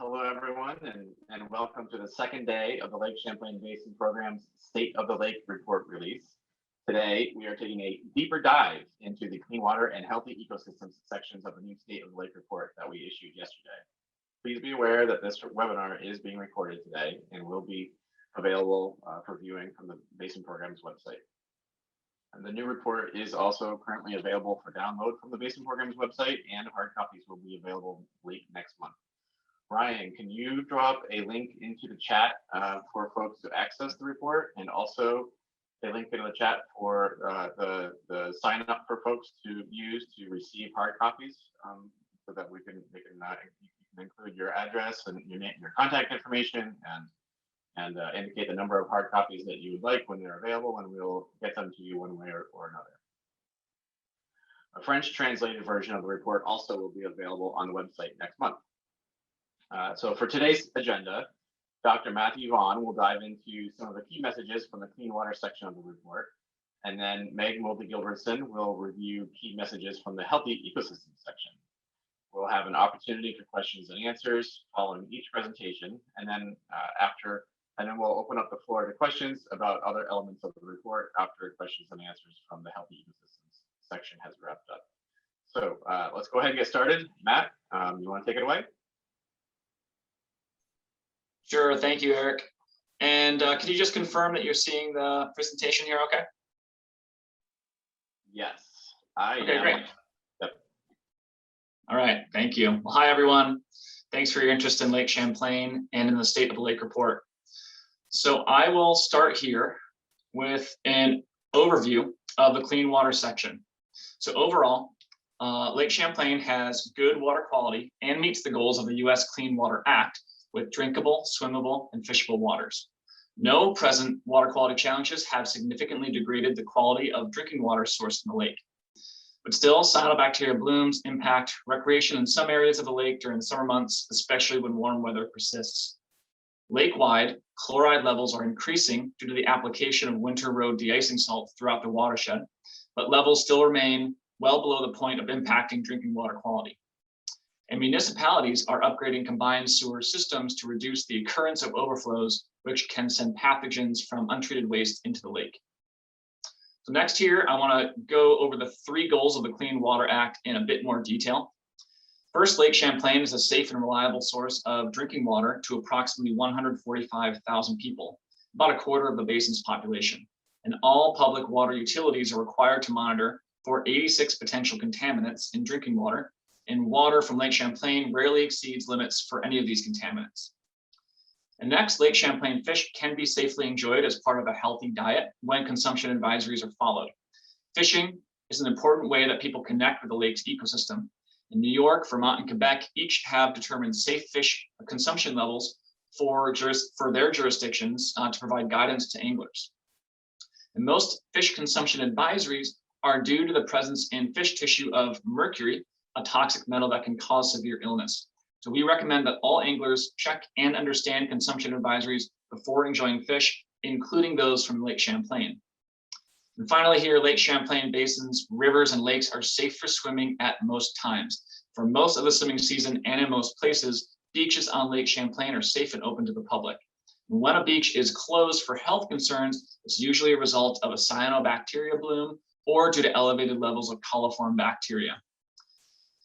Hello, everyone, and welcome to the second day of the Lake Champlain Basin Program's State of the Lake report release. Today, we are taking a deeper dive into the clean water and healthy ecosystems sections of the new State of the Lake report that we issued yesterday. Please be aware that this webinar is being recorded today and will be available for viewing from the Basin Program's website. And the new report is also currently available for download from the Basin Program's website, and hard copies will be available late next month. Ryan, can you drop a link into the chat for folks to access the report, and also a link in the chat for the sign up for folks to use to receive hard copies, so that you can include your address and your contact information and indicate the number of hard copies that you would like when they're available, and we'll get them to you one way or another. A French translated version of the report also will be available on the website next month. So for today's agenda, Dr. Matthew Vaughan will dive into some of the key messages from the clean water section of the report, and then Meg Mouldy-Gilbertson will review key messages from the healthy ecosystems section. We'll have an opportunity for questions and answers following each presentation, and then we'll open up the floor to questions about other elements of the report after questions and answers from the healthy ecosystems section has wrapped up. So let's go ahead and get started. Matt, you want to take it away? Sure, thank you, Eric. And can you just confirm that you're seeing the presentation here okay? Yes, I am. Great. Yep. All right, thank you. Well, hi, everyone. Thanks for your interest in Lake Champlain and in the State of the Lake report. So I will start here with an overview of the clean water section. So overall, Lake Champlain has good water quality and meets the goals of the U.S. Clean Water Act with drinkable, swimmable, and fishable waters. No present water quality challenges have significantly degraded the quality of drinking water sourced in the lake. But still, cyanobacteria blooms impact recreation in some areas of the lake during the summer months, especially when warm weather persists. Lake-wide, chloride levels are increasing due to the application of winter road de-icing salt throughout the watershed, but levels still remain well below the point of impacting drinking water quality. And municipalities are upgrading combined sewer systems to reduce the occurrence of overflows, which can send pathogens from untreated waste into the lake. So next here, I want to go over the 3 goals of the Clean Water Act in a bit more detail. First, Lake Champlain is a safe and reliable source of drinking water to approximately 145,000 people, about a quarter of the basin's population. And all public water utilities are required to monitor for 86 potential contaminants in drinking water, and water from Lake Champlain rarely exceeds limits for any of these contaminants. And next, Lake Champlain fish can be safely enjoyed as part of a healthy diet when consumption advisories are followed. Fishing is an important way that people connect with the lake's ecosystem. In New York, Vermont, and Quebec each have determined safe fish consumption levels for their jurisdictions to provide guidance to anglers. And most fish consumption advisories are due to the presence in fish tissue of mercury, a toxic metal that can cause severe illness. So we recommend that all anglers check and understand consumption advisories before enjoying fish, including those from Lake Champlain. And finally here, Lake Champlain Basin's rivers and lakes are safe for swimming at most times. For most of the swimming season and in most places, beaches on Lake Champlain are safe and open to the public. And when a beach is closed for health concerns, it's usually a result of a cyanobacteria bloom or due to elevated levels of coliform bacteria.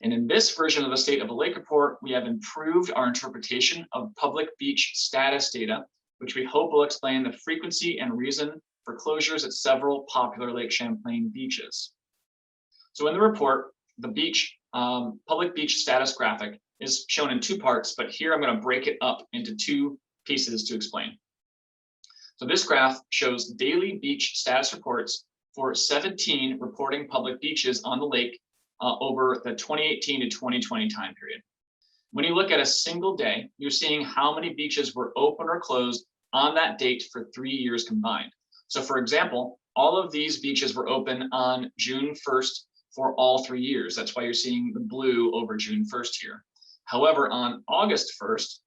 And in this version of the State of the Lake report, we have improved our interpretation of public beach status data, which we hope will explain the frequency and reason for closures at several popular Lake Champlain beaches. So in the report, the public beach status graphic is shown in 2 parts, but here I'm going to break it up into 2 pieces to explain. So this graph shows daily beach status reports for 17 reporting public beaches on the lake over the 2018 to 2020 time period. When you look at a single day, you're seeing how many beaches were open or closed on that date for 3 years combined. So for example, all of these beaches were open on June 1st for all 3 years. That's why you're seeing the blue over June 1st here. However, on August 1st,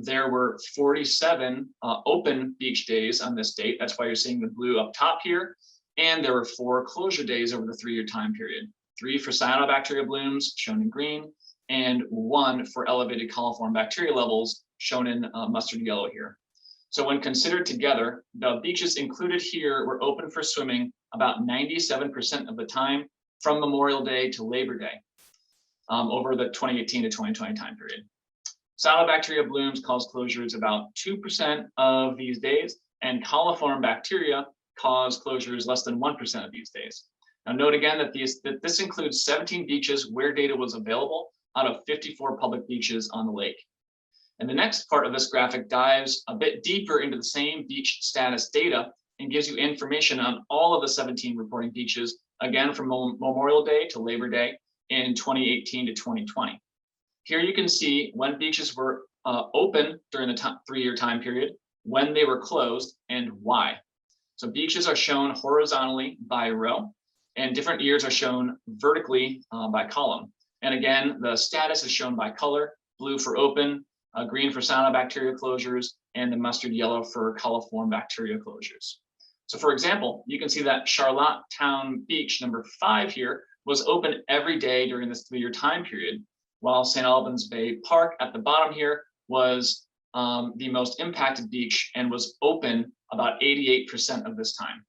there were 47 open beach days on this date. That's why you're seeing the blue up top here. And there were 4 closure days over the 3-year time period. 3 for cyanobacteria blooms, shown in green, and 1 for elevated coliform bacteria levels, shown in mustard yellow here. So when considered together, the beaches included here were open for swimming about 97% of the time from Memorial Day to Labor Day over the 2018 to 2020 time period. Cyanobacteria blooms cause closures about 2% of these days, and coliform bacteria cause closures less than 1% of these days. Now note again that this includes 17 beaches where data was available out of 54 public beaches on the lake. And the next part of this graphic dives a bit deeper into the same beach status data and gives you information on all of the 17 reporting beaches, again from Memorial Day to Labor Day in 2018 to 2020. Here you can see when beaches were open during the 3-year time period, when they were closed, and why. So beaches are shown horizontally by row, and different years are shown vertically by column. And again, the status is shown by color: blue for open, green for cyanobacteria closures, and the mustard yellow for coliform bacteria closures. So for example, you can see that Charlottetown Beach, number 5 here, was open every day during this 3-year time period, while St. Albans Bay Park at the bottom here was the most impacted beach and was open about 88% of this time.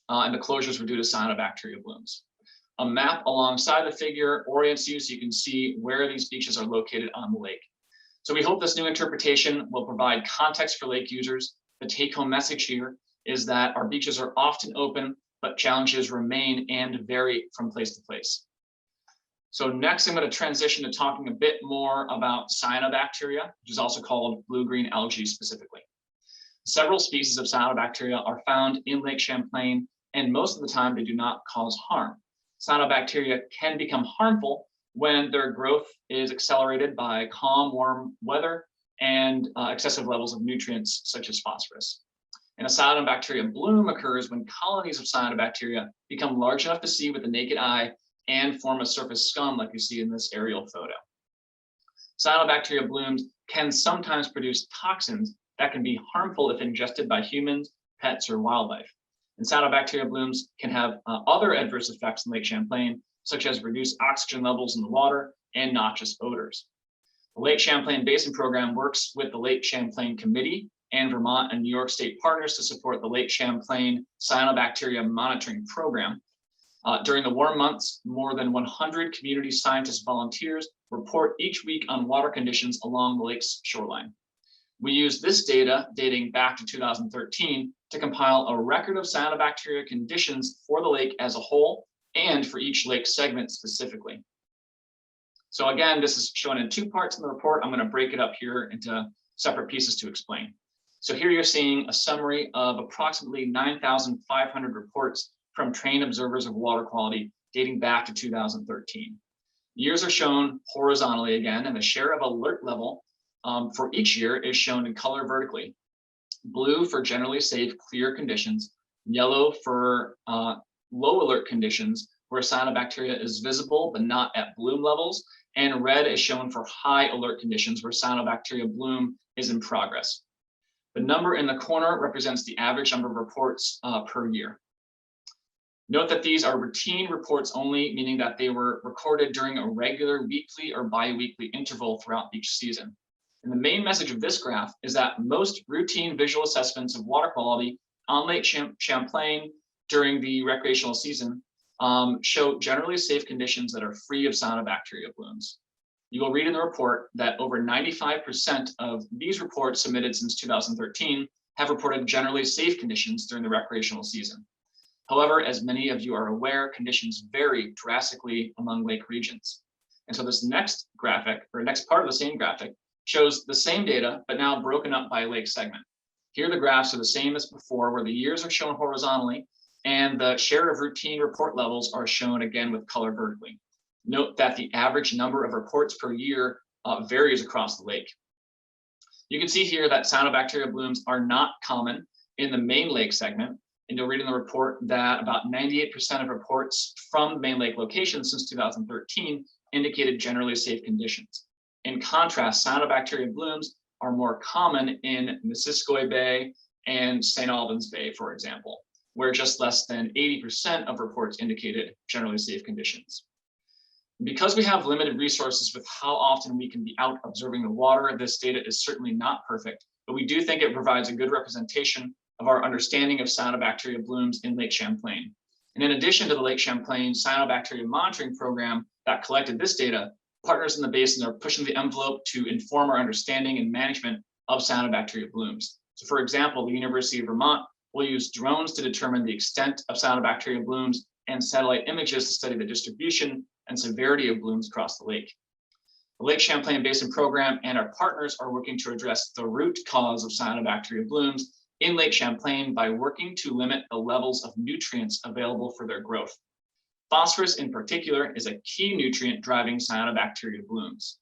And the closures were due to cyanobacteria blooms. A map alongside the figure orients you so you can see where these beaches are located on the lake. So we hope this new interpretation will provide context for lake users. The take-home message here is that our beaches are often open, but challenges remain and vary from place to place. So next, I'm going to transition to talking a bit more about cyanobacteria, which is also called blue-green algae specifically. Several species of cyanobacteria are found in Lake Champlain, and most of the time they do not cause harm. Cyanobacteria can become harmful when their growth is accelerated by calm, warm weather and excessive levels of nutrients such as phosphorus. And a cyanobacteria bloom occurs when colonies of cyanobacteria become large enough to see with the naked eye and form a surface scum like you see in this aerial photo. Cyanobacteria blooms can sometimes produce toxins that can be harmful if ingested by humans, pets, or wildlife. And cyanobacteria blooms can have other adverse effects in Lake Champlain, such as reduced oxygen levels in the water and noxious odors. The Lake Champlain Basin Program works with the Lake Champlain Committee and Vermont and New York State partners to support the Lake Champlain Cyanobacteria Monitoring Program. During the warm months, more than 100 community scientist volunteers report each week on water conditions along the lake's shoreline. We use this data dating back to 2013 to compile a record of cyanobacteria conditions for the lake as a whole and for each lake segment specifically. So again, this is shown in 2 parts in the report. I'm going to break it up here into separate pieces to explain. So here you're seeing a summary of approximately 9,500 reports from trained observers of water quality dating back to 2013. Years are shown horizontally again, and the share of alert level for each year is shown in color vertically. Blue for generally safe, clear conditions, yellow for low alert conditions where cyanobacteria is visible but not at bloom levels, and red is shown for high alert conditions where cyanobacteria bloom is in progress. The number in the corner represents the average number of reports per year. Note that these are routine reports only, meaning that they were recorded during a regular weekly or bi-weekly interval throughout each season. And the main message of this graph is that most routine visual assessments of water quality on Lake Champlain during the recreational season show generally safe conditions that are free of cyanobacteria blooms. You will read in the report that over 95% of these reports submitted since 2013 have reported generally safe conditions during the recreational season. However, as many of you are aware, conditions vary drastically among lake regions. And so this next graphic, or next part of the same graphic, shows the same data, but now broken up by lake segment. Here the graphs are the same as before, where the years are shown horizontally, and the share of routine report levels are shown again with color vertically. Note that the average number of reports per year varies across the lake. You can see here that cyanobacteria blooms are not common in the main lake segment, and you'll read in the report that about 98% of reports from the main lake location since 2013 indicated generally safe conditions. In contrast, cyanobacteria blooms are more common in Missisquoi Bay and St. Albans Bay, for example, where just less than 80% of reports indicated generally safe conditions. Because we have limited resources with how often we can be out observing the water, this data is certainly not perfect, but we do think it provides a good representation of our understanding of cyanobacteria blooms in Lake Champlain. And in addition to the Lake Champlain Cyanobacteria Monitoring Program that collected this data, partners in the basin are pushing the envelope to inform our understanding and management of cyanobacteria blooms. So for example, the University of Vermont will use drones to determine the extent of cyanobacteria blooms and satellite images to study the distribution and severity of blooms across the lake. The Lake Champlain Basin Program and our partners are working to address the root cause of cyanobacteria blooms in Lake Champlain by working to limit the levels of nutrients available for their growth. Phosphorus in particular is a key nutrient driving cyanobacteria blooms.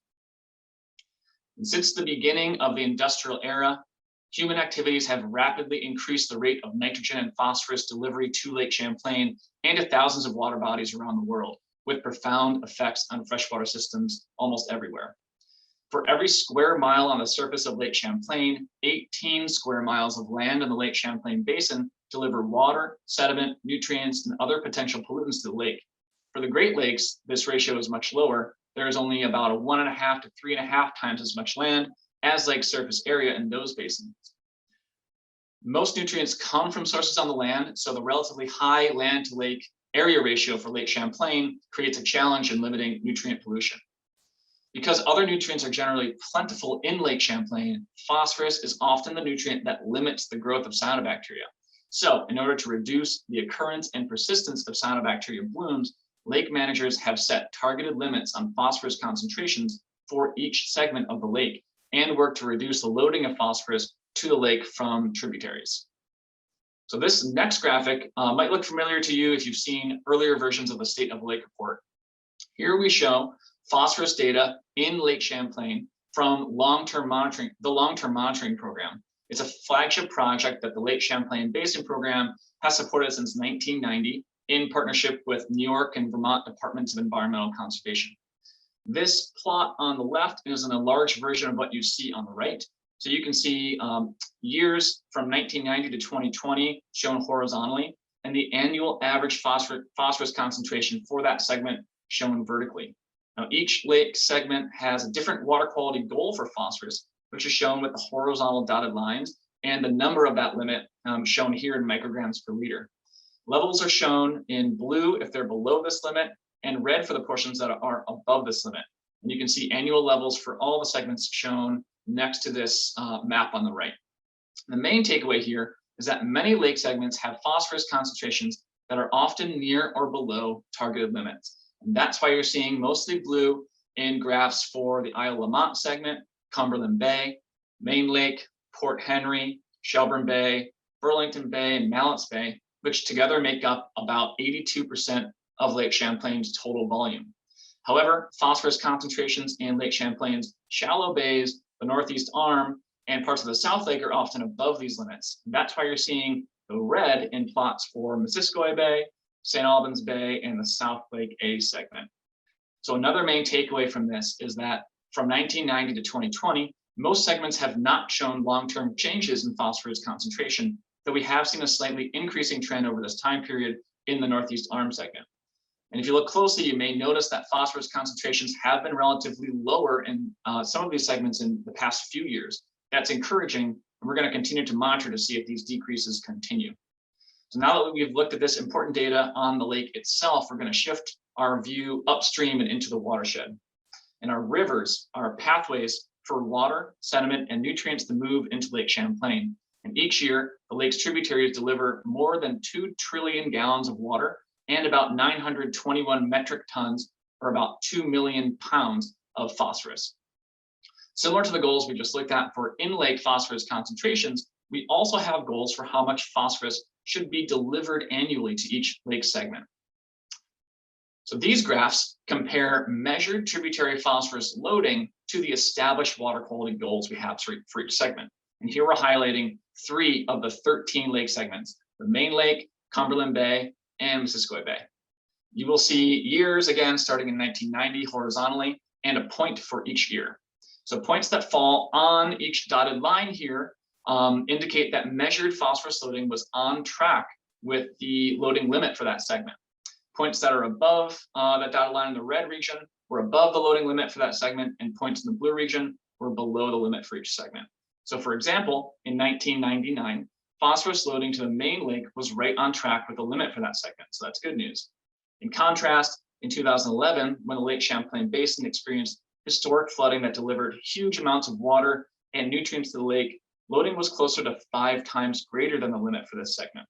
And since the beginning of the industrial era, human activities have rapidly increased the rate of nitrogen and phosphorus delivery to Lake Champlain and to thousands of water bodies around the world, with profound effects on freshwater systems almost everywhere. For every square mile on the surface of Lake Champlain, 18 square miles of land in the Lake Champlain Basin deliver water, sediment, nutrients, and other potential pollutants to the lake. For the Great Lakes, this ratio is much lower. There is only about a 1.5 to 3.5 times as much land as lake surface area in those basins. Most nutrients come from sources on the land, so the relatively high land to lake area ratio for Lake Champlain creates a challenge in limiting nutrient pollution. Because other nutrients are generally plentiful in Lake Champlain, phosphorus is often the nutrient that limits the growth of cyanobacteria. So in order to reduce the occurrence and persistence of cyanobacteria blooms, lake managers have set targeted limits on phosphorus concentrations for each segment of the lake and work to reduce the loading of phosphorus to the lake from tributaries. So this next graphic might look familiar to you if you've seen earlier versions of the State of the Lake report. Here we show phosphorus data in Lake Champlain from the long-term monitoring program. It's a flagship project that the Lake Champlain Basin Program has supported since 1990 in partnership with New York and Vermont Departments of Environmental Conservation. This plot on the left is an enlarged version of what you see on the right. So you can see years from 1990 to 2020 shown horizontally, and the annual average phosphorus concentration for that segment shown vertically. Now, each lake segment has a different water quality goal for phosphorus, which is shown with the horizontal dotted lines, and the number of that limit shown here in micrograms per liter. Levels are shown in blue if they're below this limit, and red for the portions that are above this limit. And you can see annual levels for all the segments shown next to this map on the right. The main takeaway here is that many lake segments have phosphorus concentrations that are often near or below targeted limits. And that's why you're seeing mostly blue in graphs for the Isle Lamont segment, Cumberland Bay, Main Lake, Port Henry, Shelburne Bay, Burlington Bay, and Mallett's Bay, which together make up about 82% of Lake Champlain's total volume. However, phosphorus concentrations in Lake Champlain's shallow bays, the northeast arm, and parts of the South Lake are often above these limits. That's why you're seeing the red in plots for Missisquoi Bay, St. Albans Bay, and the South Lake A segment. So another main takeaway from this is that from 1990 to 2020, most segments have not shown long-term changes in phosphorus concentration, though we have seen a slightly increasing trend over this time period in the northeast arm segment. And if you look closely, you may notice that phosphorus concentrations have been relatively lower in some of these segments in the past few years. That's encouraging, and we're going to continue to monitor to see if these decreases continue. So now that we've looked at this important data on the lake itself, we're going to shift our view upstream and into the watershed. And our rivers are pathways for water, sediment, and nutrients to move into Lake Champlain. And each year, the lake's tributaries deliver more than 2 trillion gallons of water and about 921 metric tons, or about 2 million pounds of phosphorus. Similar to the goals we just looked at for in-lake phosphorus concentrations, we also have goals for how much phosphorus should be delivered annually to each lake segment. So these graphs compare measured tributary phosphorus loading to the established water quality goals we have for each segment. And here we're highlighting 3 of the 13 lake segments: the Main Lake, Cumberland Bay, and Missisquoi Bay. You will see years again starting in 1990 horizontally and a point for each year. So points that fall on each dotted line here indicate that measured phosphorus loading was on track with the loading limit for that segment. Points that are above that dotted line in the red region were above the loading limit for that segment, and points in the blue region were below the limit for each segment. So for example, in 1999, phosphorus loading to the main lake was right on track with the limit for that segment, so that's good news. In contrast, in 2011, when the Lake Champlain Basin experienced historic flooding that delivered huge amounts of water and nutrients to the lake, loading was closer to 5 times greater than the limit for this segment.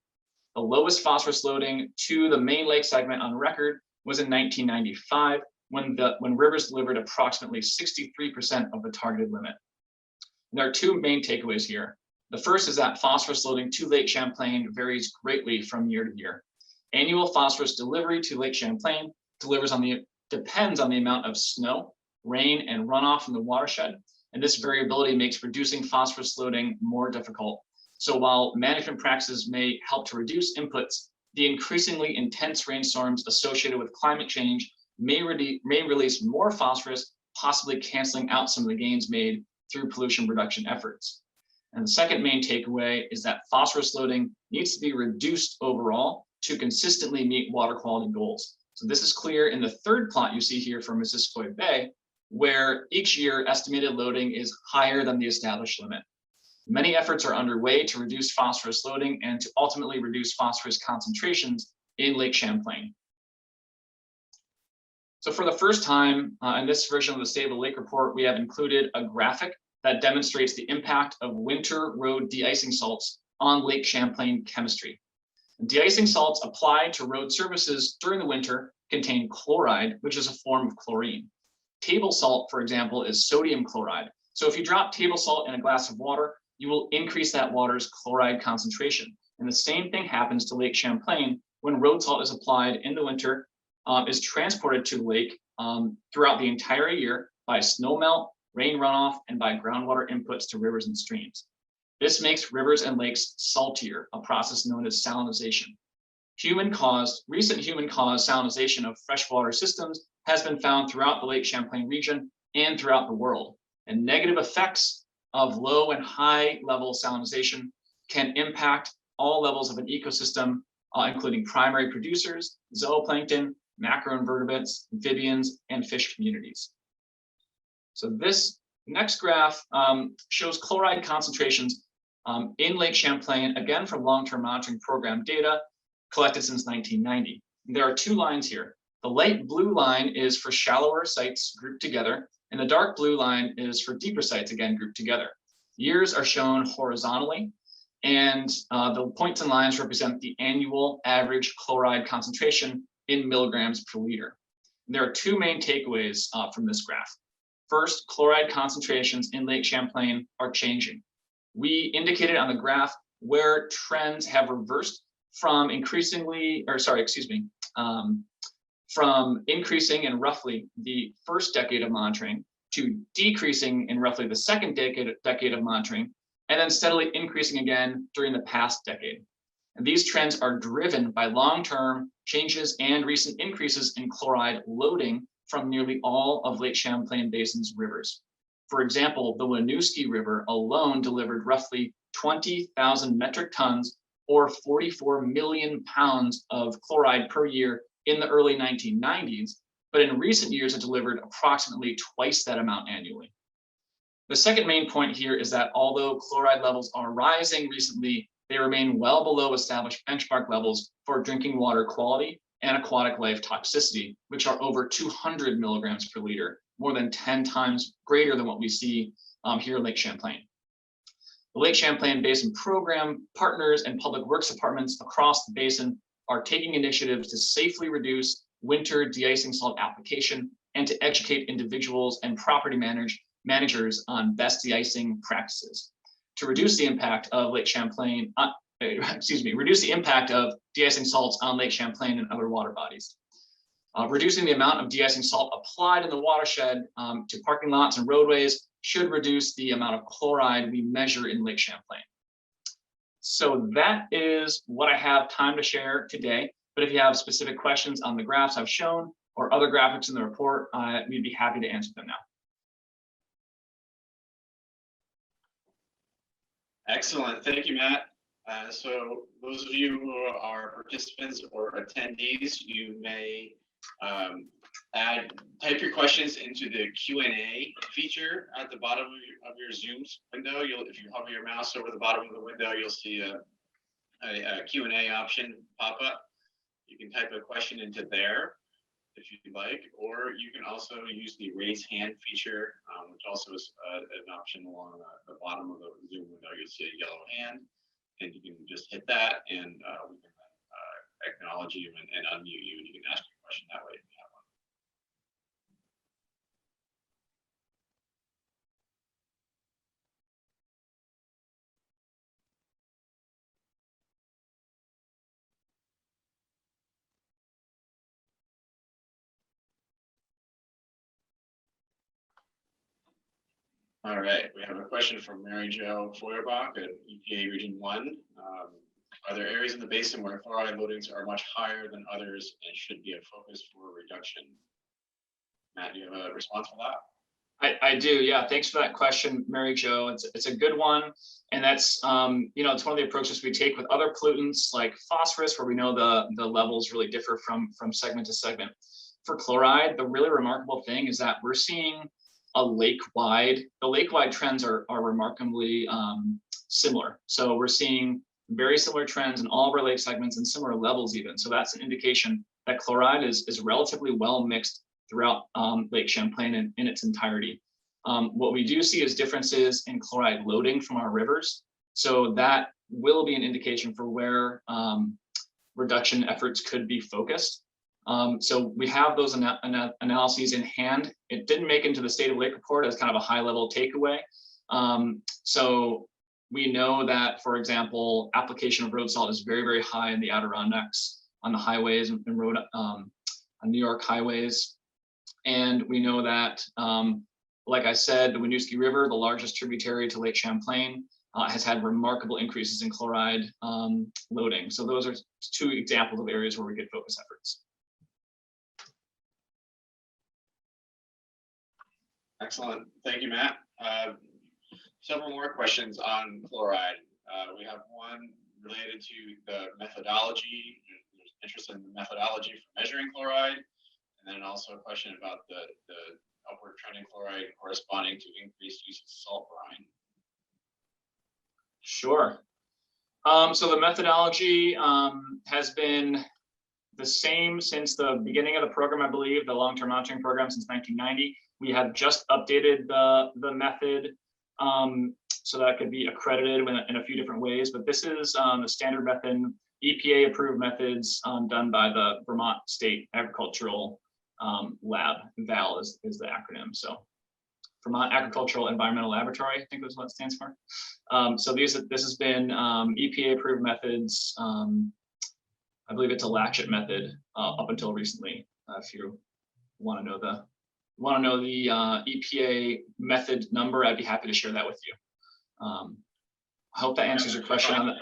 The lowest phosphorus loading to the main lake segment on record was in 1995, when rivers delivered approximately 63% of the targeted limit. And there are 2 main takeaways here. The first is that phosphorus loading to Lake Champlain varies greatly from year to year. Annual phosphorus delivery to Lake Champlain depends on the amount of snow, rain, and runoff from the watershed, and this variability makes reducing phosphorus loading more difficult. So while management practices may help to reduce inputs, the increasingly intense rainstorms associated with climate change may release more phosphorus, possibly canceling out some of the gains made through pollution reduction efforts. And the second main takeaway is that phosphorus loading needs to be reduced overall to consistently meet water quality goals. So this is clear in the third plot you see here for Missisquoi Bay, where each year estimated loading is higher than the established limit. Many efforts are underway to reduce phosphorus loading and to ultimately reduce phosphorus concentrations in Lake Champlain. So for the first time in this version of the State of the Lake report, we have included a graphic that demonstrates the impact of winter road de-icing salts on Lake Champlain chemistry. De-icing salts applied to road surfaces during the winter contain chloride, which is a form of chlorine. Table salt, for example, is sodium chloride. So if you drop table salt in a glass of water, you will increase that water's chloride concentration. And the same thing happens to Lake Champlain when road salt is applied in the winter, is transported to the lake throughout the entire year by snowmelt, rain runoff, and by groundwater inputs to rivers and streams. This makes rivers and lakes saltier, a process known as salinization. Recent human-caused salinization of freshwater systems has been found throughout the Lake Champlain region and throughout the world. And negative effects of low and high level salinization can impact all levels of an ecosystem, including primary producers, zooplankton, macroinvertebrates, amphibians, and fish communities. So this next graph shows chloride concentrations in Lake Champlain, again from long-term monitoring program data collected since 1990. There are 2 lines here. The light blue line is for shallower sites grouped together, and the dark blue line is for deeper sites, again grouped together. Years are shown horizontally, and the points and lines represent the annual average chloride concentration in milligrams per liter. There are 2 main takeaways from this graph. First, chloride concentrations in Lake Champlain are changing. We indicated on the graph where trends have reversed from from increasing in roughly the first decade of monitoring to decreasing in roughly the second decade of monitoring, and then steadily increasing again during the past decade. And these trends are driven by long-term changes and recent increases in chloride loading from nearly all of Lake Champlain Basin's rivers. For example, the Winooski River alone delivered roughly 20,000 metric tons or 44 million pounds of chloride per year in the early 1990s, but in recent years it delivered approximately twice that amount annually. The second main point here is that although chloride levels are rising recently, they remain well below established benchmark levels for drinking water quality and aquatic life toxicity, which are over 200 milligrams per liter, more than 10 times greater than what we see here in Lake Champlain. The Lake Champlain Basin Program partners and public works departments across the basin are taking initiatives to safely reduce winter de-icing salt application and to educate individuals and property managers on best de-icing practices to reduce the impact of Lake Champlain, reduce the impact of de-icing salts on Lake Champlain and other water bodies. Reducing the amount of de-icing salt applied in the watershed to parking lots and roadways should reduce the amount of chloride we measure in Lake Champlain. So that is what I have time to share today. But if you have specific questions on the graphs I've shown or other graphics in the report, we'd be happy to answer them now. Excellent. Thank you, Matt. So those of you who are participants or attendees, you may type your questions into the Q&A feature at the bottom of your Zoom window. If you hover your mouse over the bottom of the window, you'll see a Q&A option pop up. You can type a question into there if you'd like, or you can also use the raise hand feature, which also is an option along the bottom of the Zoom window. You'll see a yellow hand, and you can just hit that, and we can acknowledge you and unmute you, and you can ask your question that way if you have one. All right, we have a question from Mary Jo Feuerbach at EPA Region 1. Are there areas in the basin where chloride loadings are much higher than others and should be a focus for reduction? Matt, do you have a response for that? I do, yeah. Thanks for that question, Mary Jo. It's a good one, and that's it's one of the approaches we take with other pollutants like phosphorus, where we know the levels really differ from segment to segment. For chloride, the really remarkable thing is that we're seeing the lake-wide trends are remarkably similar. So we're seeing very similar trends in all of our lake segments and similar levels even. So that's an indication that chloride is relatively well mixed throughout Lake Champlain in its entirety. What we do see is differences in chloride loading from our rivers. So that will be an indication for where reduction efforts could be focused. So we have those analyses in hand. It didn't make into the State of Lake report as kind of a high level takeaway. So we know that, for example, application of road salt is very, very high in the Adirondacks on the highways and on New York highways. And we know that, like I said, the Winooski River, the largest tributary to Lake Champlain, has had remarkable increases in chloride loading. So those are two examples of areas where we could focus efforts. Excellent. Thank you, Matt. Several more questions on chloride. We have one related to the methodology. There's interest in the methodology for measuring chloride, and then also a question about the upward trending chloride corresponding to increased use of salt brine. Sure. So the methodology has been the same since the beginning of the program, I believe, the long-term monitoring program since 1990. We have just updated the method so that it could be accredited in a few different ways, but this is the standard method, EPA approved methods done by the Vermont State Agricultural Lab. VAL is the acronym. So Vermont Agricultural Environmental Laboratory, I think is what it stands for. So this has been EPA approved methods. I believe it's a latchet method up until recently. If you want to know the EPA method number, I'd be happy to share that with you. I hope that answers your question on that.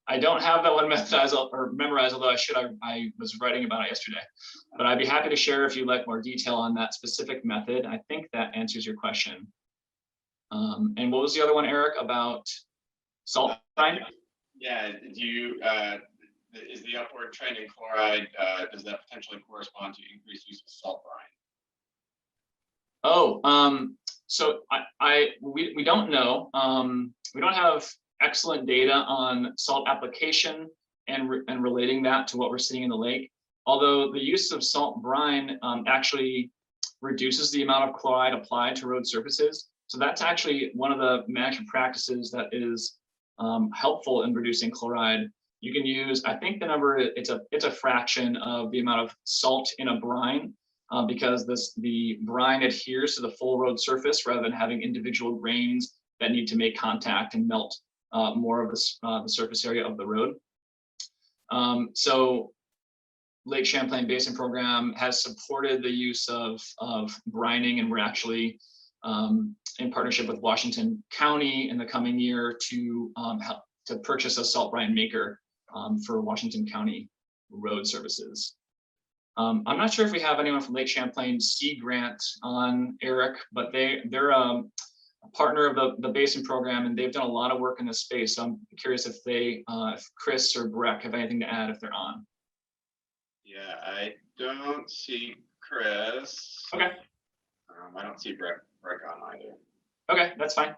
I don't have that one memorized, although I should. I was writing about it yesterday, but I'd be happy to share if you'd like more detail on that specific method. I think that answers your question. And what was the other one, Eric, about salt brine? Yeah, is the upward trend in chloride, does that potentially correspond to increased use of salt brine? Oh, so we don't know. We don't have excellent data on salt application and relating that to what we're seeing in the lake. Although the use of salt brine actually reduces the amount of chloride applied to road surfaces. So that's actually one of the management practices that is helpful in reducing chloride. You can use, I think the number, it's a fraction of the amount of salt in a brine because the brine adheres to the full road surface rather than having individual grains that need to make contact and melt more of the surface area of the road. So Lake Champlain Basin Program has supported the use of brining, and we're actually in partnership with Washington County in the coming year to help to purchase a salt brine maker for Washington County road services. I'm not sure if we have anyone from Lake Champlain Sea Grant on, Eric, but they're partner of the basin program, and they've done a lot of work in this space. So I'm curious if if Chris or Breck have anything to add if they're on. Yeah, I don't see Chris. Okay. I don't see Breck on either. Okay, that's fine.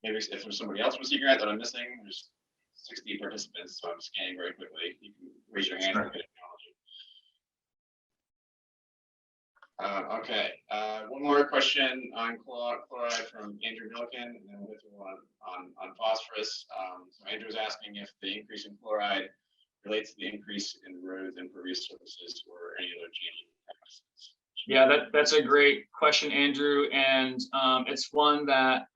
Maybe if there's somebody else from Sea Grant that I'm missing, there's 60 participants, so I'm scanning very quickly. You can raise your hand Sure. and get acknowledged. Okay, one more question on chloride from Andrew Milliken, and then we'll get to one on phosphorus. So Andrew's asking if the increase in chloride relates to the increase in roads and impervious surfaces or any other changing practices. Yeah, that's a great question, Andrew, and it's one that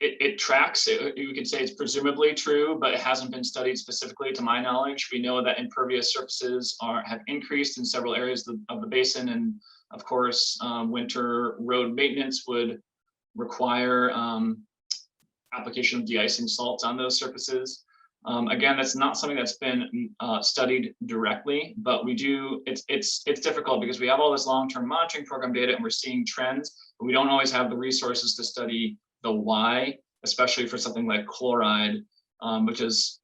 it tracks. You could say it's presumably true, but it hasn't been studied specifically to my knowledge. We know that impervious surfaces have increased in several areas of the basin, and of course, winter road maintenance would require application of de-icing salts on those surfaces. Again, that's not something that's been studied directly, but we do. It's difficult because we have all this long-term monitoring program data, and we're seeing trends, but we don't always have the resources to study the why, especially for something like chloride, which is,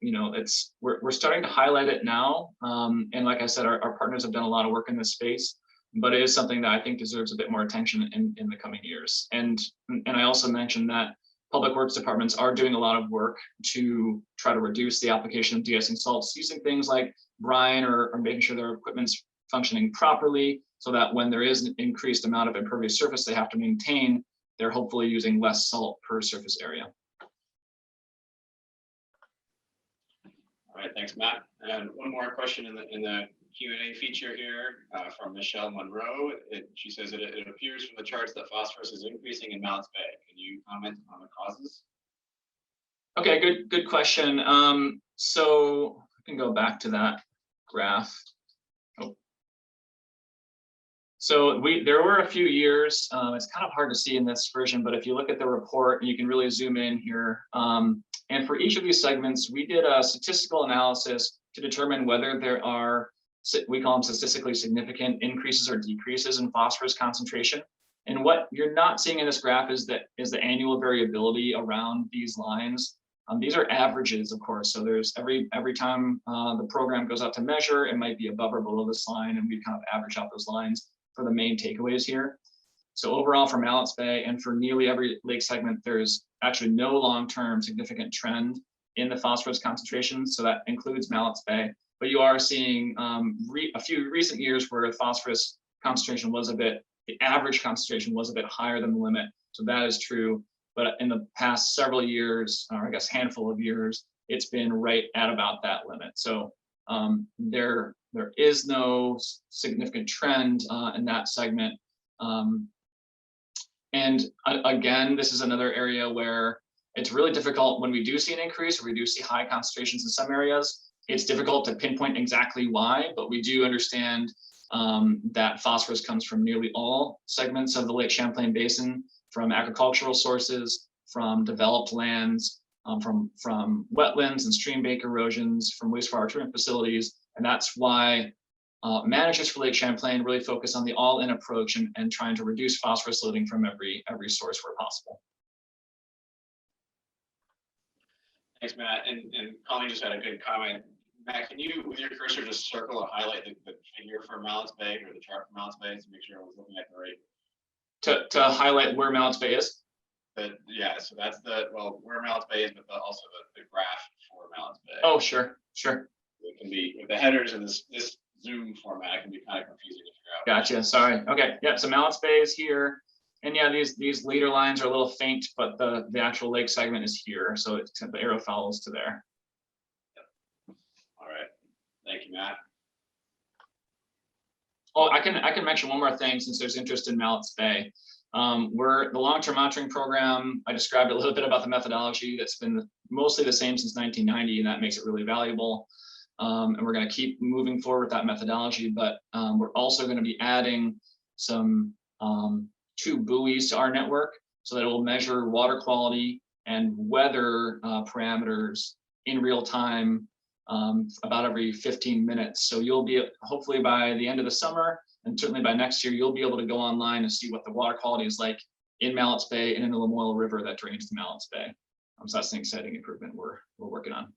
we're starting to highlight it now. And like I said, our partners have done a lot of work in this space, but it is something that I think deserves a bit more attention in the coming years. And I also mentioned that public works departments are doing a lot of work to try to reduce the application of de-icing salts using things like brine or making sure their equipment's functioning properly, so that when there is an increased amount of impervious surface they have to maintain, they're hopefully using less salt per surface area. All right, thanks, Matt. And one more question in the Q&A feature here from Michelle Monroe. She says it appears from the charts that phosphorus is increasing in Mallett's Bay. Can you comment on the causes? Okay, good question. So I can go back to that graph. So there were a few years, it's kind of hard to see in this version, but if you look at the report, you can really zoom in here. And for each of these segments, we did a statistical analysis to determine whether there are, we call them statistically significant increases or decreases in phosphorus concentration. And what you're not seeing in this graph is the annual variability around these lines. These are averages, of course. So there's every time the program goes out to measure, it might be above or below this line, and we kind of average out those lines for the main takeaways here. So overall for Mallett's Bay and for nearly every lake segment, there's actually no long-term significant trend in the phosphorus concentration. So that includes Mallett's Bay, but you are seeing a few recent years where the phosphorus concentration was the average concentration was a bit higher than the limit. So that is true. But in the past several years, or I guess handful of years, it's been right at about that limit. So there is no significant trend in that segment. And again, this is another area where it's really difficult when we do see an increase, or we do see high concentrations in some areas. It's difficult to pinpoint exactly why, but we do understand that phosphorus comes from nearly all segments of the Lake Champlain Basin, from agricultural sources, from developed lands, from wetlands and stream bank erosions, from wastewater treatment facilities. And that's why managers for Lake Champlain really focus on the all-in approach and trying to reduce phosphorus loading from every source where possible. Thanks, Matt. And Colleen just had a good comment. Matt, can you, with your cursor, just circle or highlight the figure for Mallett's Bay, or the chart for Mallett's Bay, to make sure I was looking at the right? To highlight where Mallett's Bay is? Yeah, so that's where Mallett's Bay is, but also the graph for Mallett's Bay. Oh, sure. It can be, with the headers in this Zoom format, it can be kind of confusing to figure out. Gotcha, sorry. Okay, yeah, so Mallett's Bay is here. And yeah, these leader lines are a little faint, but the actual lake segment is here. So the arrow follows to there. Yep. All right, thank you, Matt. Oh, I can mention one more thing since there's interest in Mallett's Bay. We're the long-term monitoring program. I described a little bit about the methodology that's been mostly the same since 1990, and that makes it really valuable. And we're going to keep moving forward with that methodology, but we're also going to be adding some 2 buoys to our network so that it will measure water quality and weather parameters in real time about every 15 minutes. So you'll be, hopefully by the end of the summer, and certainly by next year, you'll be able to go online and see what the water quality is like in Mallett's Bay and in the Lamoille River that drains to Mallett's Bay. So that's an exciting improvement we're working on.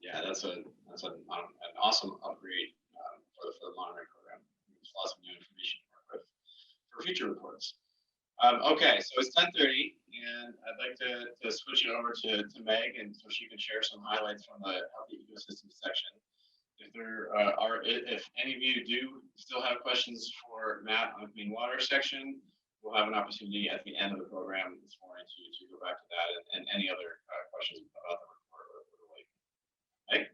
Yeah, that's an awesome upgrade for the monitoring program. There's lots of new information to work with for future reports. Okay, so it's 10:30, and I'd like to switch it over to Meg, and so she can share some highlights from the healthy ecosystem section. If there if any of you do still have questions for Matt on the clean water section, we'll have an opportunity at the end of the program this morning to go back to that and any other questions about the report or the lake. Meg?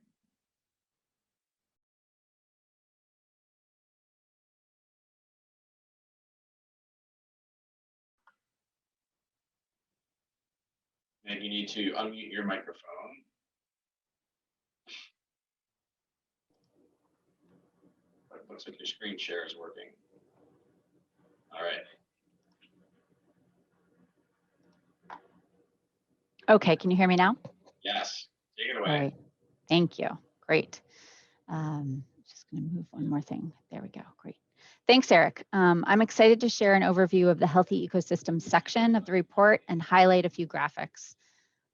And you need to unmute your microphone. It looks like your screen share is working. All right. Okay, can you hear me now? Yes, take it away. All right, thank you. Great. Just going to move one more thing. There we go. Great. Thanks, Eric. I'm excited to share an overview of the healthy ecosystem section of the report and highlight a few graphics.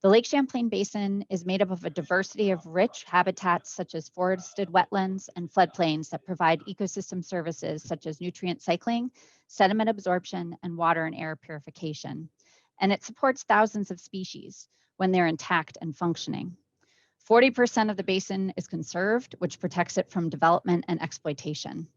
The Lake Champlain Basin is made up of a diversity of rich habitats such as forested wetlands and floodplains that provide ecosystem services such as nutrient cycling, sediment absorption, and water and air purification. And it supports thousands of species when they're intact and functioning. 40% of the basin is conserved, which protects it from development and exploitation.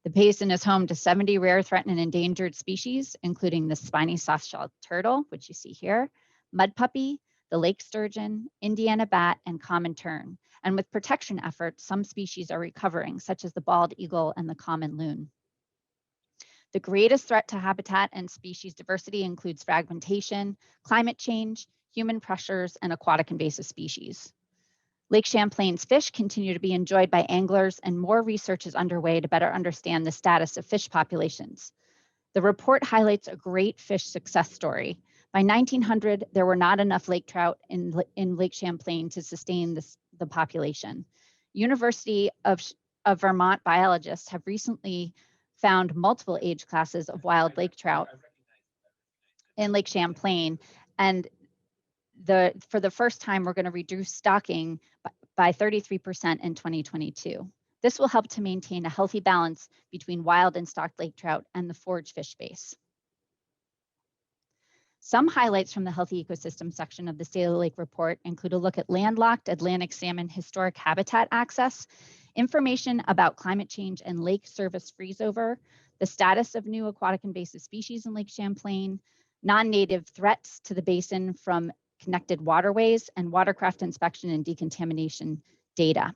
The basin is home to 70 rare, threatened, and endangered species, including the spiny soft-shelled turtle, which you see here, mud puppy, the lake sturgeon, Indiana bat, and common tern. And with protection efforts, some species are recovering, such as the bald eagle and the common loon. The greatest threat to habitat and species diversity includes fragmentation, climate change, human pressures, and aquatic invasive species. Lake Champlain's fish continue to be enjoyed by anglers, and more research is underway to better understand the status of fish populations. The report highlights a great fish success story. By 1900, there were not enough lake trout in Lake Champlain to sustain the population. University of Vermont biologists have recently found multiple age classes of wild lake trout in Lake Champlain, and for the first time, we're going to reduce stocking by 33% in 2022. This will help to maintain a healthy balance between wild and stocked lake trout and the forage fish base. Some highlights from the Healthy Ecosystem section of the State of the Lake report include a look at landlocked Atlantic salmon historic habitat access, information about climate change and lake service freezeover, the status of new aquatic invasive species in Lake Champlain, non-native threats to the basin from connected waterways, and watercraft inspection and decontamination data.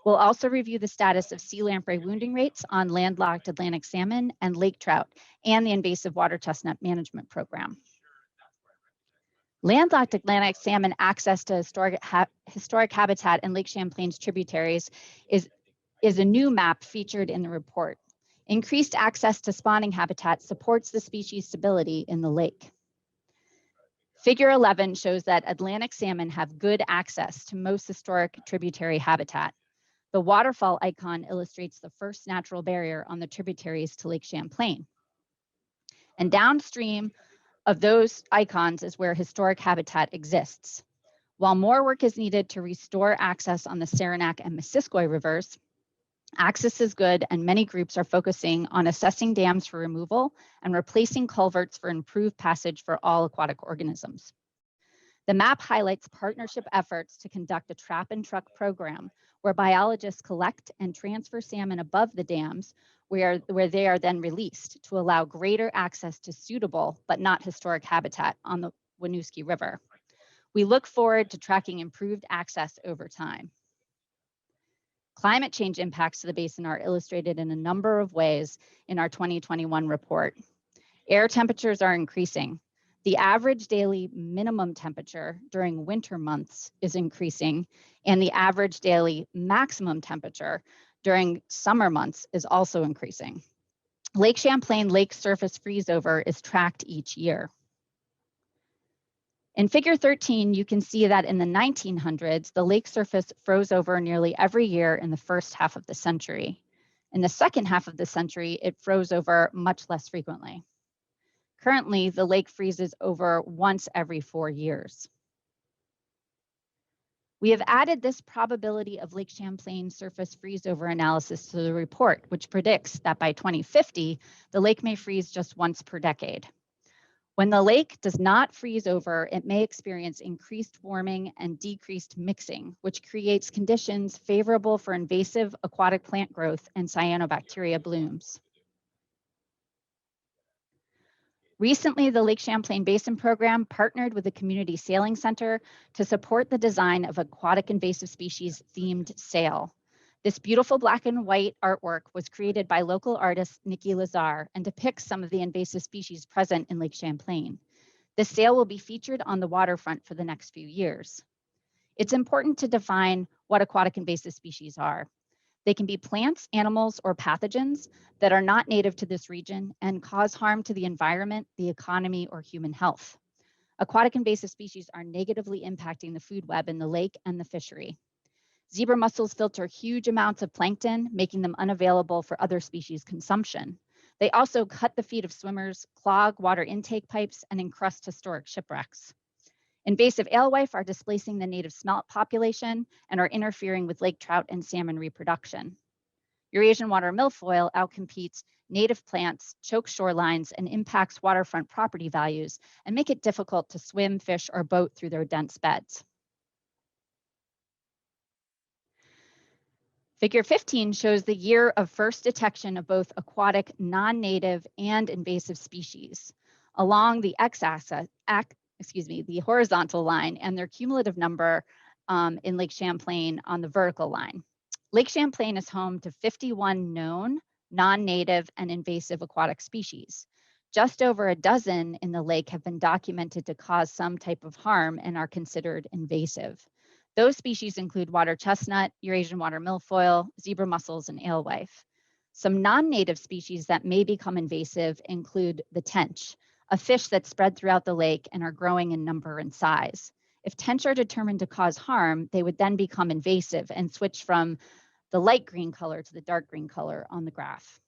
We'll also review the status of sea lamprey wounding rates on landlocked Atlantic salmon and lake trout and the invasive water chestnut management program. Landlocked Atlantic salmon access to historic habitat in Lake Champlain's tributaries is a new map featured in the report. Increased access to spawning habitat supports the species stability in the lake. Figure 11 shows that Atlantic salmon have good access to most historic tributary habitat. The waterfall icon illustrates the first natural barrier on the tributaries to Lake Champlain. And downstream of those icons is where historic habitat exists. While more work is needed to restore access on the Saranac and Missisquoi rivers, access is good, and many groups are focusing on assessing dams for removal and replacing culverts for improved passage for all aquatic organisms. The map highlights partnership efforts to conduct a trap and truck program where biologists collect and transfer salmon above the dams where they are then released to allow greater access to suitable but not historic habitat on the Winooski River. We look forward to tracking improved access over time. Climate change impacts to the basin are illustrated in a number of ways in our 2021 report. Air temperatures are increasing. The average daily minimum temperature during winter months is increasing, and the average daily maximum temperature during summer months is also increasing. Lake Champlain lake surface freezeover is tracked each year. In figure 13, you can see that in the 1900s, the lake surface froze over nearly every year in the first half of the century. In the second half of the century, it froze over much less frequently. Currently, the lake freezes over once every 4 years. We have added this probability of Lake Champlain surface freeze-over analysis to the report, which predicts that by 2050, the lake may freeze just once per decade. When the lake does not freeze over, it may experience increased warming and decreased mixing, which creates conditions favorable for invasive aquatic plant growth and cyanobacteria blooms. Recently, the Lake Champlain Basin Program partnered with the Community Sailing Center to support the design of aquatic invasive species themed sail. This beautiful black and white artwork was created by local artist Nikki Lazar and depicts some of the invasive species present in Lake Champlain. This sail will be featured on the waterfront for the next few years. It's important to define what aquatic invasive species are. They can be plants, animals, or pathogens that are not native to this region and cause harm to the environment, the economy, or human health. Aquatic invasive species are negatively impacting the food web in the lake and the fishery. Zebra mussels filter huge amounts of plankton, making them unavailable for other species consumption. They also cut the feet of swimmers, clog water intake pipes, and encrust historic shipwrecks. Invasive alewife are displacing the native smelt population and are interfering with lake trout and salmon reproduction. Eurasian water milfoil outcompetes native plants, chokes shorelines, and impacts waterfront property values and make it difficult to swim, fish, or boat through their dense beds. Figure 15 shows the year of first detection of both aquatic, non-native, and invasive species. Along the x-axis, the horizontal line, and their cumulative number in Lake Champlain on the vertical line. Lake Champlain is home to 51 known, non-native, and invasive aquatic species. Just over a dozen in the lake have been documented to cause some type of harm and are considered invasive. Those species include water chestnut, Eurasian water milfoil, zebra mussels, and alewife. Some non-native species that may become invasive include the tench, a fish that spread throughout the lake and are growing in number and size. If tench are determined to cause harm, they would then become invasive and switch from the light green color to the dark green color on the graph.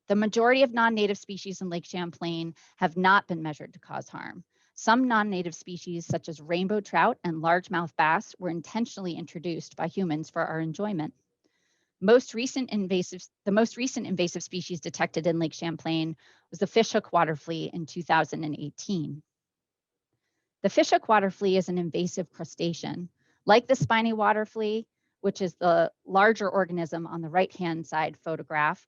The majority of non-native species in Lake Champlain have not been measured to cause harm. Some non-native species, such as rainbow trout and largemouth bass, were intentionally introduced by humans for our enjoyment. The most recent invasive species detected in Lake Champlain was the fishhook water flea in 2018. The fishhook water flea is an invasive crustacean. Like the spiny water flea, which is the larger organism on the right-hand side photograph,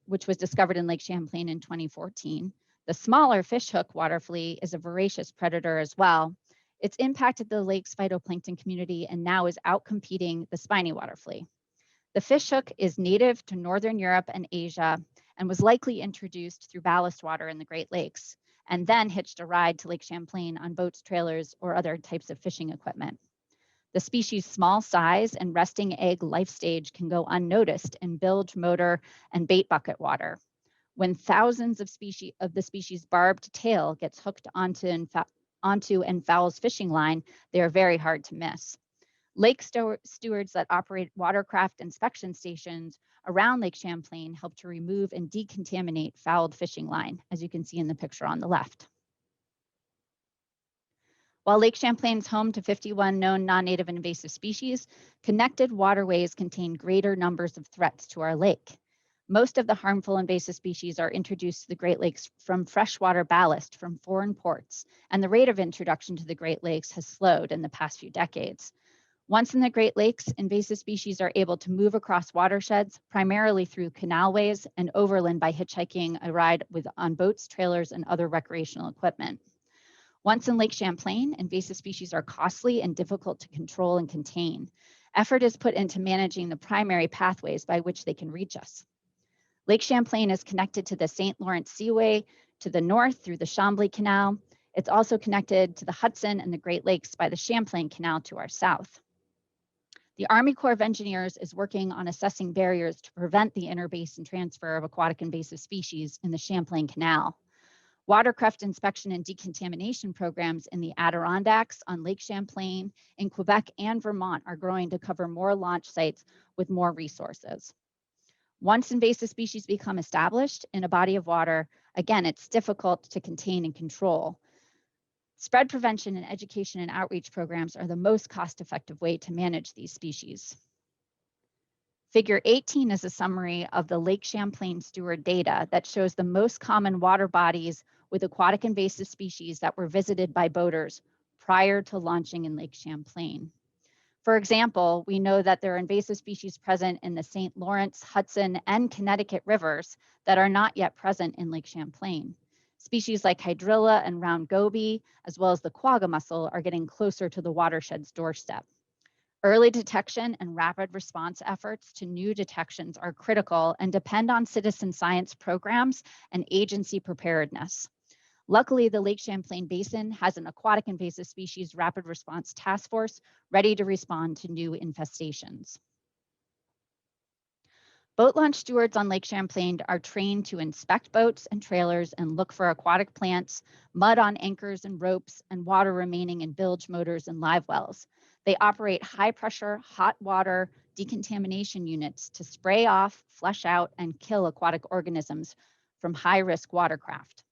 which was discovered in Lake Champlain in 2014. The smaller fishhook water flea is a voracious predator as well. It's impacted the lake's phytoplankton community and now is outcompeting the spiny water flea. The fishhook is native to Northern Europe and Asia and was likely introduced through ballast water in the Great Lakes and then hitched a ride to Lake Champlain on boats, trailers, or other types of fishing equipment. The species' small size and resting egg life stage can go unnoticed in bilge, motor, and bait bucket water. When thousands of the species' barbed tail gets hooked onto and fouls fishing line, they are very hard to miss. Lake stewards that operate watercraft inspection stations around Lake Champlain help to remove and decontaminate fouled fishing line, as you can see in the picture on the left. While Lake Champlain is home to 51 known non-native and invasive species, connected waterways contain greater numbers of threats to our lake. Most of the harmful invasive species are introduced to the Great Lakes from freshwater ballast from foreign ports, and the rate of introduction to the Great Lakes has slowed in the past few decades. Once in the Great Lakes, invasive species are able to move across watersheds, primarily through canalways and overland by hitchhiking a ride on boats, trailers, and other recreational equipment. Once in Lake Champlain, invasive species are costly and difficult to control and contain. Effort is put into managing the primary pathways by which they can reach us. Lake Champlain is connected to the St. Lawrence Seaway to the north through the Chambly Canal. It's also connected to the Hudson and the Great Lakes by the Champlain Canal to our south. The Army Corps of Engineers is working on assessing barriers to prevent the interbasin transfer of aquatic invasive species in the Champlain Canal. Watercraft inspection and decontamination programs in the Adirondacks, on Lake Champlain, in Quebec and Vermont are growing to cover more launch sites with more resources. Once invasive species become established in a body of water, Again, it's difficult to contain and control. Spread prevention and education and outreach programs are the most cost-effective way to manage these species. Figure 18 is a summary of the Lake Champlain steward data that shows the most common water bodies with aquatic invasive species that were visited by boaters prior to launching in Lake Champlain. For example, we know that there are invasive species present in the St. Lawrence, Hudson, and Connecticut rivers that are not yet present in Lake Champlain. Species like hydrilla and round goby, as well as the quagga mussel, are getting closer to the watershed's doorstep. Early detection and rapid response efforts to new detections are critical and depend on citizen science programs and agency preparedness. Luckily, the Lake Champlain Basin has an aquatic invasive species rapid response task force ready to respond to new infestations. Boat launch stewards on Lake Champlain are trained to inspect boats and trailers and look for aquatic plants, mud on anchors and ropes, and water remaining in bilge motors and live wells. They operate high pressure, hot water decontamination units to spray off, flush out, and kill aquatic organisms from high risk watercraft.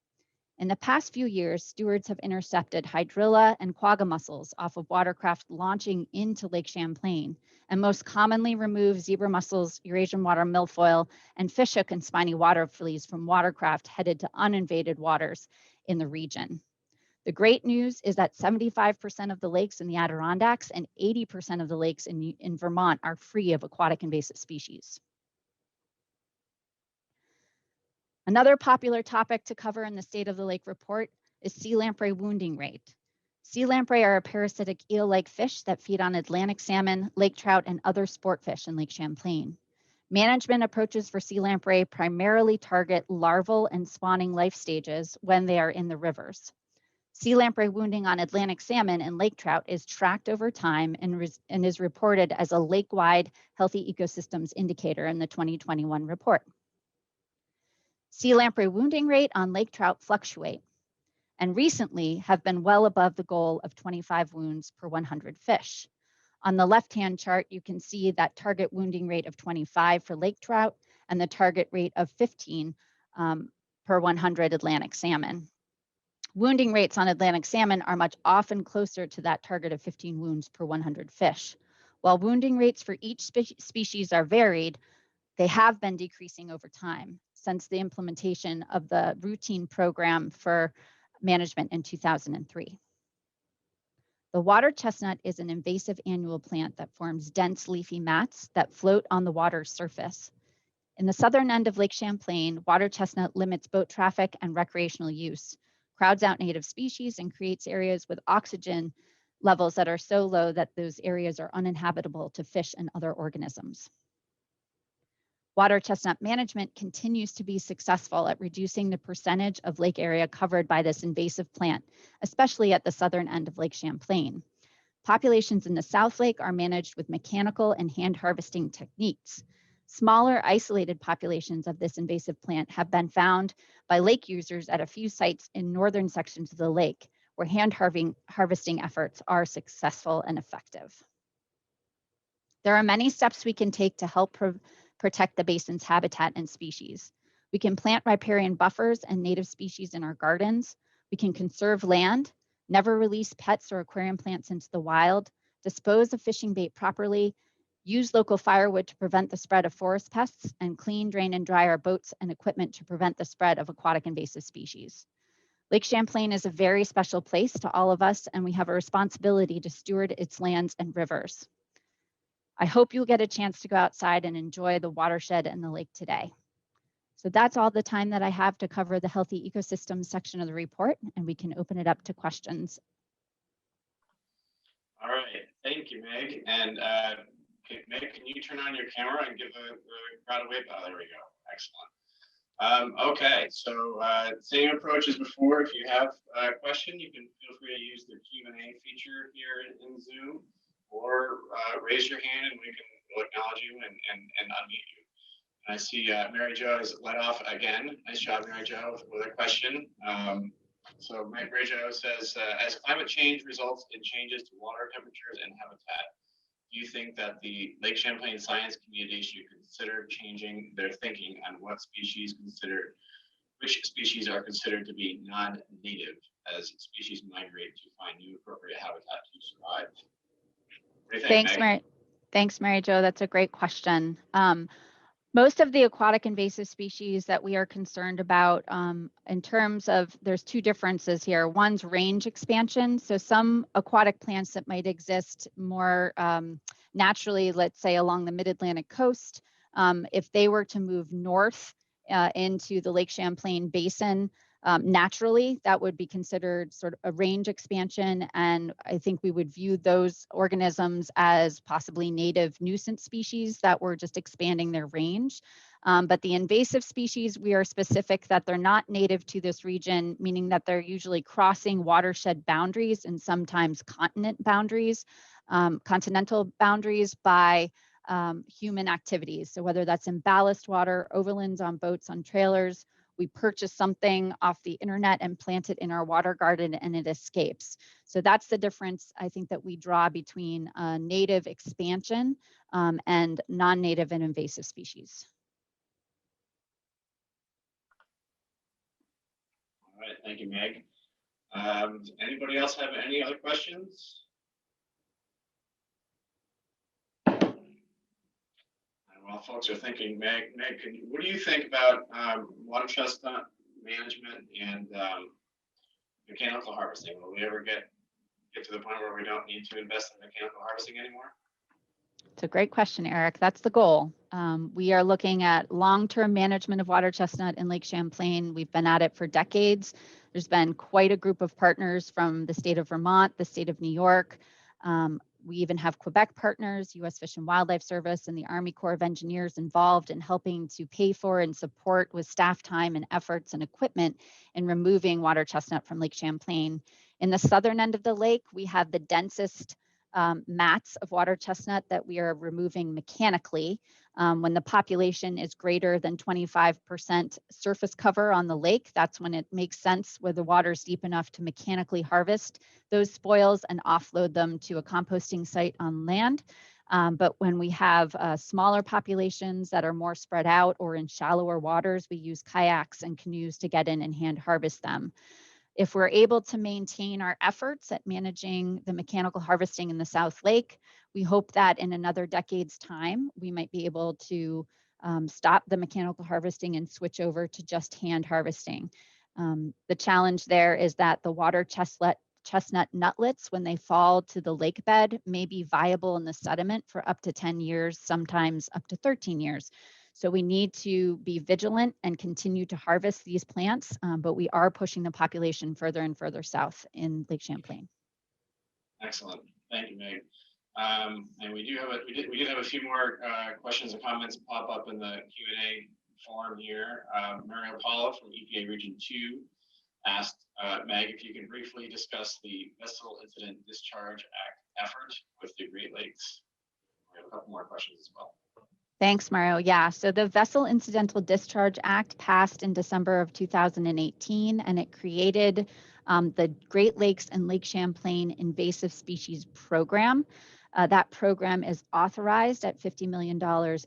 In the past few years, stewards have intercepted hydrilla and quagga mussels off of watercraft launching into Lake Champlain, and most commonly remove zebra mussels, Eurasian water milfoil, and fishhook and spiny water fleas from watercraft headed to uninvaded waters in the region. The great news is that 75% of the lakes in the Adirondacks and 80% of the lakes in Vermont are free of aquatic invasive species. Another popular topic to cover in the State of the Lake report is sea lamprey wounding rate. Sea lamprey are a parasitic eel-like fish that feed on Atlantic salmon, lake trout, and other sport fish in Lake Champlain. Management approaches for sea lamprey primarily target larval and spawning life stages when they are in the rivers. Sea lamprey wounding on Atlantic salmon and lake trout is tracked over time and is reported as a lake-wide healthy ecosystems indicator in the 2021 report. Sea lamprey wounding rate on lake trout fluctuate and recently have been well above the goal of 25 wounds per 100 fish. On the left-hand chart, you can see that target wounding rate of 25 for lake trout and the target rate of 15 per 100 Atlantic salmon. Wounding rates on Atlantic salmon are much often closer to that target of 15 wounds per 100 fish. While wounding rates for each species are varied, they have been decreasing over time since the implementation of the routine program for management in 2003. The water chestnut is an invasive annual plant that forms dense leafy mats that float on the water's surface. In the southern end of Lake Champlain, water chestnut limits boat traffic and recreational use, crowds out native species, and creates areas with oxygen levels that are so low that those areas are uninhabitable to fish and other organisms. Water chestnut management continues to be successful at reducing the percentage of lake area covered by this invasive plant, especially at the southern end of Lake Champlain. Populations in the South Lake are managed with mechanical and hand harvesting techniques. Smaller isolated populations of this invasive plant have been found by lake users at a few sites in northern sections of the lake where hand harvesting efforts are successful and effective. There are many steps we can take to help protect the basin's habitat and species. We can plant riparian buffers and native species in our gardens. We can conserve land, never release pets or aquarium plants into the wild, dispose of fishing bait properly, use local firewood to prevent the spread of forest pests, and clean, drain, and dry our boats and equipment to prevent the spread of aquatic invasive species. Lake Champlain is a very special place to all of us, and we have a responsibility to steward its lands and rivers. I hope you'll get a chance to go outside and enjoy the watershed and the lake today. So that's all the time that I have to cover the healthy ecosystems section of the report, and we can open it up to questions. All right, thank you, Meg. And Meg, can you turn on your camera and give the crowd a wave? Oh, there we go. Excellent. Okay, so same approach as before. If you have a question, you can feel free to use the Q&A feature here in Zoom, or raise your hand and we'll acknowledge you and unmute you. And I see Mary Jo has led off again. Nice job, Mary Jo, with a question. So Mary Jo says, as climate change results in changes to water temperatures and habitat, do you think that the Lake Champlain science community should consider changing their thinking on what species considered which species are considered to be non-native as species migrate to find new appropriate habitat to survive? What do you think, Thanks, Meg? Mary. Thanks, Mary Jo. That's a great question. Most of the aquatic invasive species that we are concerned about in terms of, there's two differences here. One's range expansion. So some aquatic plants that might exist more naturally, let's say along the mid-Atlantic coast, if they were to move north into the Lake Champlain Basin, naturally, that would be considered sort of a range expansion. And I think we would view those organisms as possibly native nuisance species that were just expanding their range. But the invasive species, we are specific that they're not native to this region, meaning that they're usually crossing watershed boundaries and sometimes continental boundaries by human activities. So whether that's in ballast water, overlands on boats, on trailers, we purchase something off the internet and plant it in our water garden and it escapes. So that's the difference, I think, that we draw between native expansion and non-native and invasive species. All right, thank you, Meg. Anybody else have any other questions? While folks are thinking, Meg, what do you think about water chestnut management and mechanical harvesting? Will we ever get to the point where we don't need to invest in mechanical harvesting anymore? It's a great question, Eric. That's the goal. We are looking at long-term management of water chestnut in Lake Champlain. We've been at it for decades. There's been quite a group of partners from the state of Vermont, the state of New York. We even have Quebec partners, U.S. Fish and Wildlife Service, and the Army Corps of Engineers involved in helping to pay for and support with staff time and efforts and equipment in removing water chestnut from Lake Champlain. In the southern end of the lake, we have the densest mats of water chestnut that we are removing mechanically. When the population is greater than 25% surface cover on the lake, that's when it makes sense where the water is deep enough to mechanically harvest those spoils and offload them to a composting site on land. But when we have smaller populations that are more spread out or in shallower waters, we use kayaks and canoes to get in and hand harvest them. If we're able to maintain our efforts at managing the mechanical harvesting in the South Lake, we hope that in another decade's time, we might be able to stop the mechanical harvesting and switch over to just hand harvesting. The challenge there is that the water chestnut nutlets, when they fall to the lake bed, may be viable in the sediment for up to 10 years, sometimes up to 13 years. So we need to be vigilant and continue to harvest these plants, but we are pushing the population further and further south in Lake Champlain. Excellent, thank you, Meg. And we did have a few more questions and comments pop up in the Q&A forum here. Mario Paula from EPA Region 2 asked Meg if you can briefly discuss the Vessel Incident Discharge Act effort with the Great Lakes. We have a couple more questions as well. Thanks, Mario. Yeah, so the Vessel Incidental Discharge Act passed in December of 2018, and it created the Great Lakes and Lake Champlain Invasive Species Program. That program is authorized at $50 million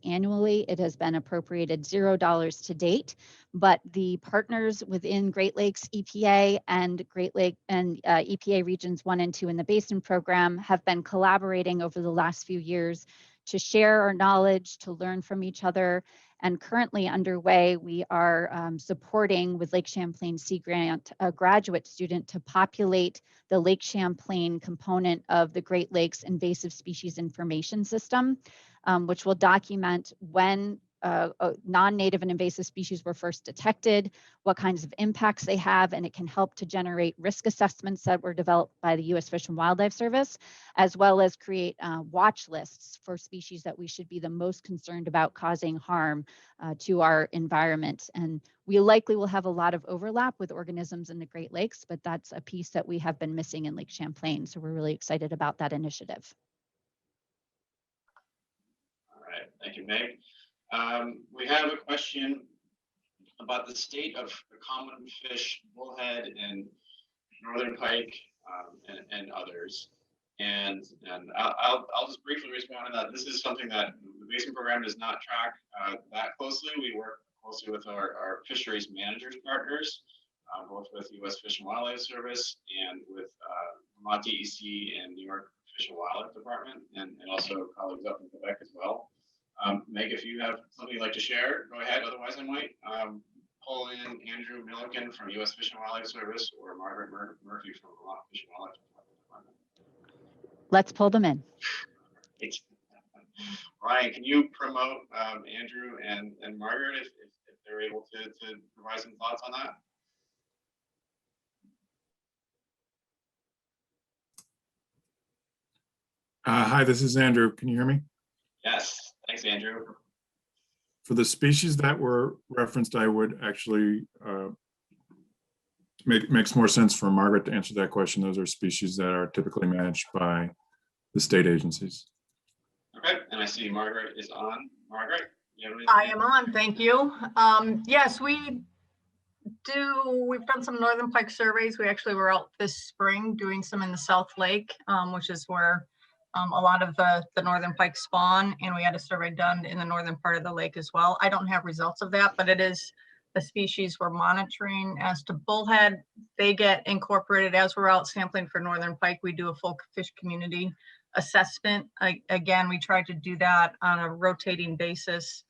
annually. It has been appropriated $0 to date, but the partners within Great Lakes EPA and EPA Regions 1 and 2 in the Basin Program have been collaborating over the last few years to share our knowledge, to learn from each other. And currently underway, we are supporting with Lake Champlain Sea Grant a graduate student to populate the Lake Champlain component of the Great Lakes Invasive Species Information System, which will document when non-native and invasive species were first detected, what kinds of impacts they have, and it can help to generate risk assessments that were developed by the U.S. Fish and Wildlife Service, as well as create watch lists for species that we should be the most concerned about causing harm to our environment. And we likely will have a lot of overlap with organisms in the Great Lakes, but that's a piece that we have been missing in Lake Champlain. So we're really excited about that initiative. All right, thank you, Meg. We have a question about the state of the common fish, bullhead and northern pike, and others. And I'll just briefly respond to that. This is something that the Basin Program does not track that closely. We work, of closely with our fisheries managers partners, both with U.S. Fish and Wildlife Service and with Vermont DEC and New York Fish and Wildlife Department, and also colleagues up in Quebec as well. Meg, if you have something you'd like to share, go ahead. Otherwise, I might pull in Andrew Milliken from U.S. Fish and Wildlife Service or Margaret Murphy from Vermont Fish and Wildlife Department. Let's pull them in. Ryan, can you promote Andrew and Margaret if they're able to provide some thoughts on that? Hi, this is Andrew. Can you hear me? Yes, thanks, Andrew. For the species that were referenced, I would actually makes more sense for Margaret to answer that question. Those are species that are typically managed by the state agencies. Okay, and I see Margaret is on. Margaret, I am on, thank you. Yes, we've done some northern pike surveys. We actually were out this spring doing some in the South Lake, which is where a lot of the northern pike spawn, and we had a survey done in the northern part of the lake as well. I don't have results of that, but it is a species we're monitoring. As to bullhead, they get incorporated as we're out sampling for northern pike. We do a full fish community assessment. Again, we try to do that on a rotating basis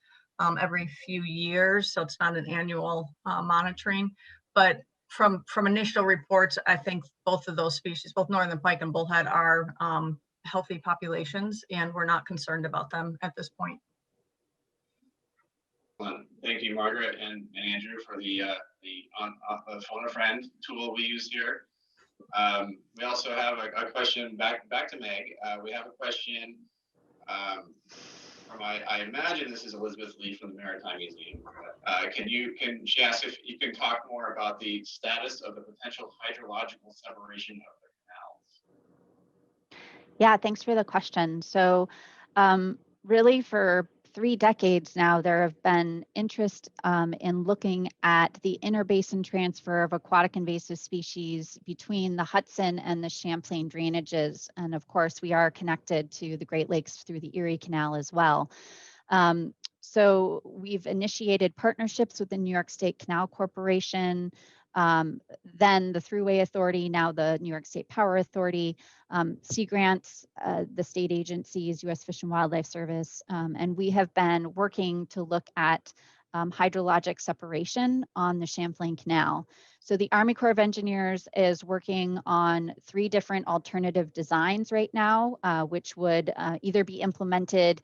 every few years, so it's not an annual monitoring. But from initial reports, I think both of those species, both northern pike and bullhead, are healthy populations, and we're not concerned about them at this point. Thank you, Margaret and Andrew, for the phone a friend tool we use here. We also have a question back to Meg. We have a question from I imagine this is Elizabeth Lee from the Maritime Museum. She asks if you can talk more about the status of the potential hydrological separation of the canals. Yeah, thanks for the question. So really for 3 decades now, there have been interest in looking at the interbasin transfer of aquatic invasive species between the Hudson and the Champlain drainages. And of course, we are connected to the Great Lakes through the Erie Canal as well. So we've initiated partnerships with the New York State Canal Corporation, then the Thruway Authority, now the New York State Power Authority, Sea Grants, the state agencies, U.S. Fish and Wildlife Service, and we have been working to look at hydrologic separation on the Champlain Canal. So the Army Corps of Engineers is working on 3 different alternative designs right now, which would either be implemented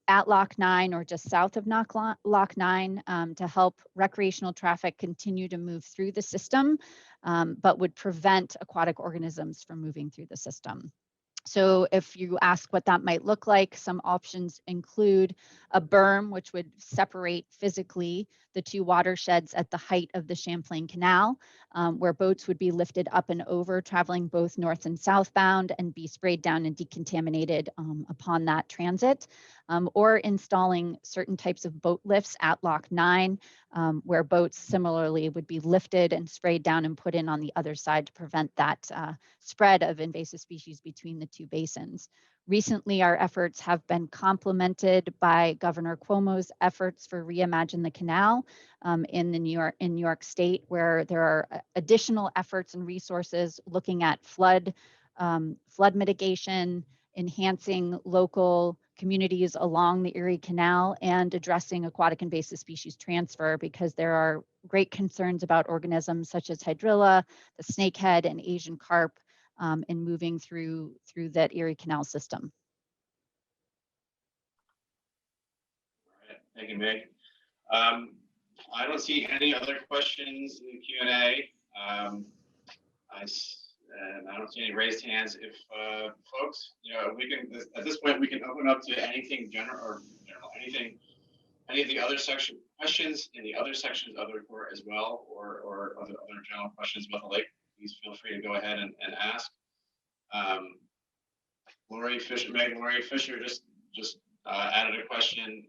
at Lock 9 or just south of Lock 9 to help recreational traffic continue to move through the system, but would prevent aquatic organisms from moving through the system. So if you ask what that might look like, some options include a berm, which would separate physically the 2 watersheds at the height of the Champlain Canal, where boats would be lifted up and over, traveling both north and southbound, and be sprayed down and decontaminated upon that transit, or installing certain types of boat lifts at Lock 9, where boats similarly would be lifted and sprayed down and put in on the other side to prevent that spread of invasive species between the 2 basins. Recently, our efforts have been complemented by Governor Cuomo's efforts for Reimagine the Canal in New York State, where there are additional efforts and resources looking at flood mitigation, enhancing local communities along the Erie Canal, and addressing aquatic invasive species transfer, because there are great concerns about organisms such as hydrilla, the snakehead, and Asian carp in moving through that Erie Canal system. All right, thank you, Meg. I don't see any other questions in the Q&A. And I don't see any raised hands. If folks, we can, at this point, we can open up to anything general, any of the other section questions in the other sections of the report as well, or other general questions about the lake. Please feel free to go ahead and ask. Lori Fisher just added a question.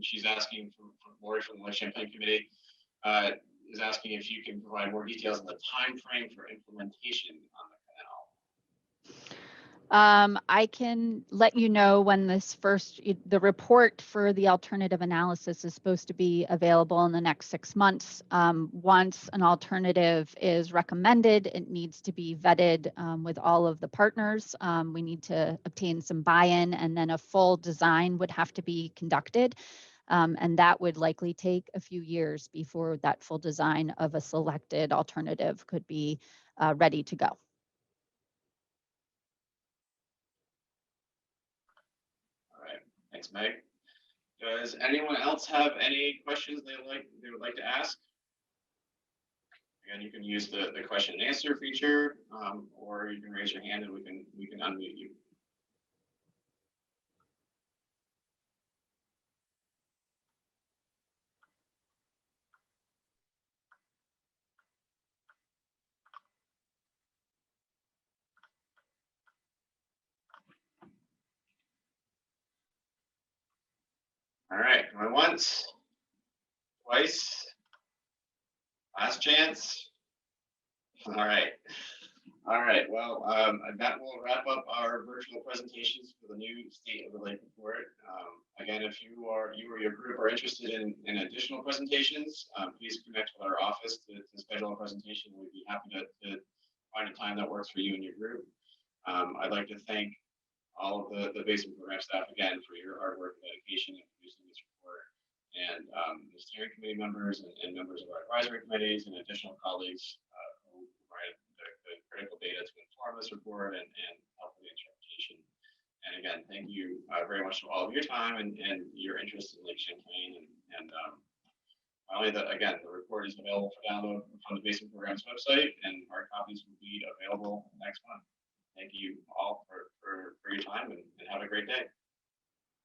She's asking for Lori from the Lake Champlain Committee. Is asking if you can provide more details on the time frame for implementation on I can let you know when the report for the alternative analysis is supposed to be available in the next 6 months. Once an alternative is recommended, it needs to be vetted with all of the partners. We need to obtain some buy-in, and then a full design would have to be conducted. And that would likely take a few years before that full design of a selected alternative could be ready to go. Thanks, Meg. Does anyone else have any questions they would like to ask? Again, you can use the question and answer feature, or you can raise your hand and we can unmute you. All right, going once, twice, last chance. All right. Well, that will wrap up our virtual presentations for the new State of the Lake report. Again, if you or your group are interested in additional presentations, please connect with our office to schedule a presentation. We'd be happy to find a time that works for you and your group. I'd like to thank all of the Basin Program staff again for your hard work and dedication in producing this report, and the steering committee members and members of our advisory committees and additional colleagues who provided the critical data to inform this report and help with the interpretation. And again, thank you very much for all of your time and your interest in Lake Champlain. And finally, again, the report is available for download from the Basin Program's website, and hard copies will be available next month. Thank you all for your time, and have a great day.